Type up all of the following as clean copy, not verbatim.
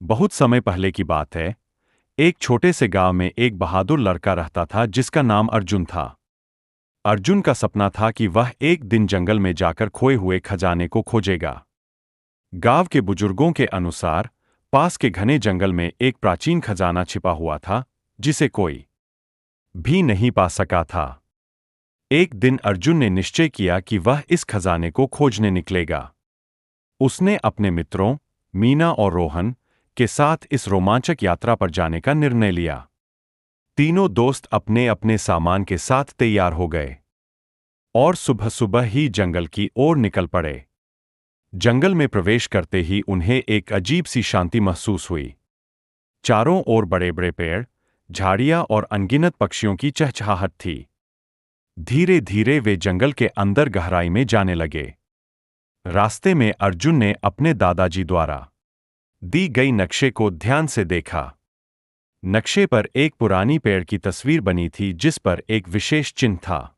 बहुत समय पहले की बात है। एक छोटे से गांव में एक बहादुर लड़का रहता था जिसका नाम अर्जुन था। अर्जुन का सपना था कि वह एक दिन जंगल में जाकर खोए हुए खजाने को खोजेगा। गांव के बुजुर्गों के अनुसार पास के घने जंगल में एक प्राचीन खजाना छिपा हुआ था जिसे कोई भी नहीं पा सका था। एक दिन अर्जुन ने निश्चय किया कि वह इस खजाने को खोजने निकलेगा। उसने अपने मित्रों मीना और रोहन के साथ इस रोमांचक यात्रा पर जाने का निर्णय लिया। तीनों दोस्त अपने अपने सामान के साथ तैयार हो गए और सुबह सुबह ही जंगल की ओर निकल पड़े। जंगल में प्रवेश करते ही उन्हें एक अजीब सी शांति महसूस हुई। चारों ओर बड़े बड़े पेड़, झाड़ियां और अनगिनत पक्षियों की चहचहाहट थी। धीरे धीरे वे जंगल के अंदर गहराई में जाने लगे। रास्ते में अर्जुन ने अपने दादाजी द्वारा दी गई नक्शे को ध्यान से देखा। नक्शे पर एक पुरानी पेड़ की तस्वीर बनी थी जिस पर एक विशेष चिन्ह था।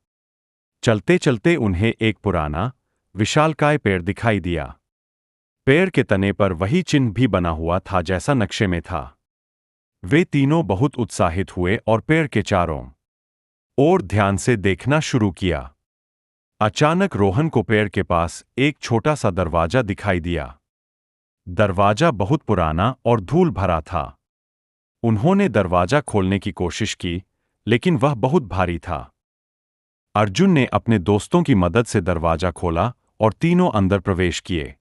चलते चलते उन्हें एक पुराना विशालकाय पेड़ दिखाई दिया। पेड़ के तने पर वही चिन्ह भी बना हुआ था जैसा नक्शे में था। वे तीनों बहुत उत्साहित हुए और पेड़ के चारों ओर ध्यान से देखना शुरू किया। अचानक रोहन को पेड़ के पास एक छोटा सा दरवाजा दिखाई दिया। दरवाजा बहुत पुराना और धूल भरा था। उन्होंने दरवाजा खोलने की कोशिश की, लेकिन वह बहुत भारी था। अर्जुन ने अपने दोस्तों की मदद से दरवाजा खोला और तीनों अंदर प्रवेश किए।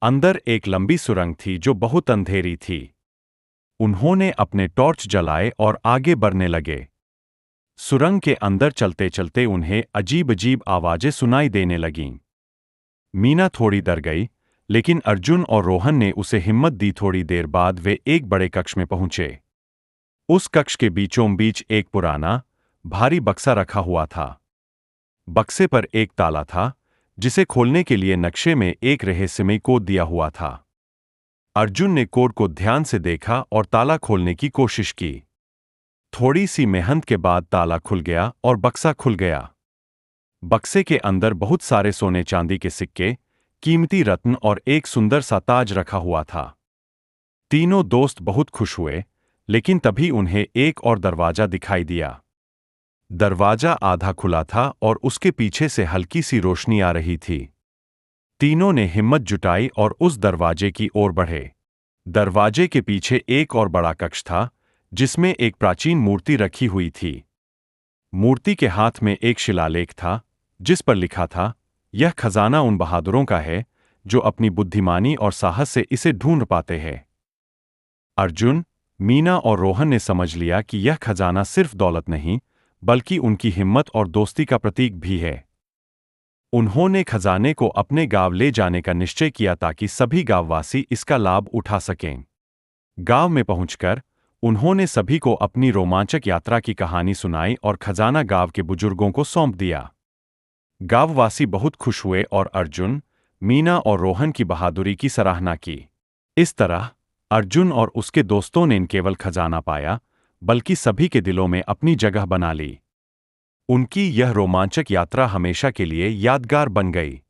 अंदर एक लंबी सुरंग थी जो बहुत अंधेरी थी। उन्होंने अपने टॉर्च जलाए और आगे बढ़ने लगे। सुरंग के अंदर चलते चलते उन्हें अजीब अजीब आवाजें सुनाई देने लगीं। मीना थोड़ी डर गई, लेकिन अर्जुन और रोहन ने उसे हिम्मत दी। थोड़ी देर बाद वे एक बड़े कक्ष में पहुंचे। उस कक्ष के बीचों बीच एक पुराना, भारी बक्सा रखा हुआ था। बक्से पर एक ताला था, जिसे खोलने के लिए नक्शे में एक रहस्यमय कोड दिया हुआ था। अर्जुन ने कोड को ध्यान से देखा और ताला खोलने की कोशिश की। थोड़ी सी मेहनत के बाद ताला खुल गया और बक्सा खुल गया। बक्से के अंदर बहुत सारे सोने चांदी के सिक्के, कीमती रत्न और एक सुंदर सा ताज रखा हुआ था। तीनों दोस्त बहुत खुश हुए, लेकिन तभी उन्हें एक और दरवाजा दिखाई दिया। दरवाजा आधा खुला था और उसके पीछे से हल्की सी रोशनी आ रही थी। तीनों ने हिम्मत जुटाई और उस दरवाजे की ओर बढ़े। दरवाजे के पीछे एक और बड़ा कक्ष था, जिसमें एक प्राचीन मूर्ति रखी हुई थी। मूर्ति के हाथ में एक शिलालेख था, जिस पर लिखा था, यह खजाना उन बहादुरों का है जो अपनी बुद्धिमानी और साहस से इसे ढूंढ पाते हैं। अर्जुन, मीना और रोहन ने समझ लिया कि यह खजाना सिर्फ दौलत नहीं, बल्कि उनकी हिम्मत और दोस्ती का प्रतीक भी है। उन्होंने खजाने को अपने गांव ले जाने का निश्चय किया ताकि सभी गांववासी इसका लाभ उठा सकें। गांव में पहुंचकर उन्होंने सभी को अपनी रोमांचक यात्रा की कहानी सुनाई और खजाना गांव के बुजुर्गों को सौंप दिया। गांववासी बहुत खुश हुए और अर्जुन, मीना और रोहन की बहादुरी की सराहना की। इस तरह अर्जुन और उसके दोस्तों ने न केवल खजाना पाया, बल्कि सभी के दिलों में अपनी जगह बना ली। उनकी यह रोमांचक यात्रा हमेशा के लिए यादगार बन गई।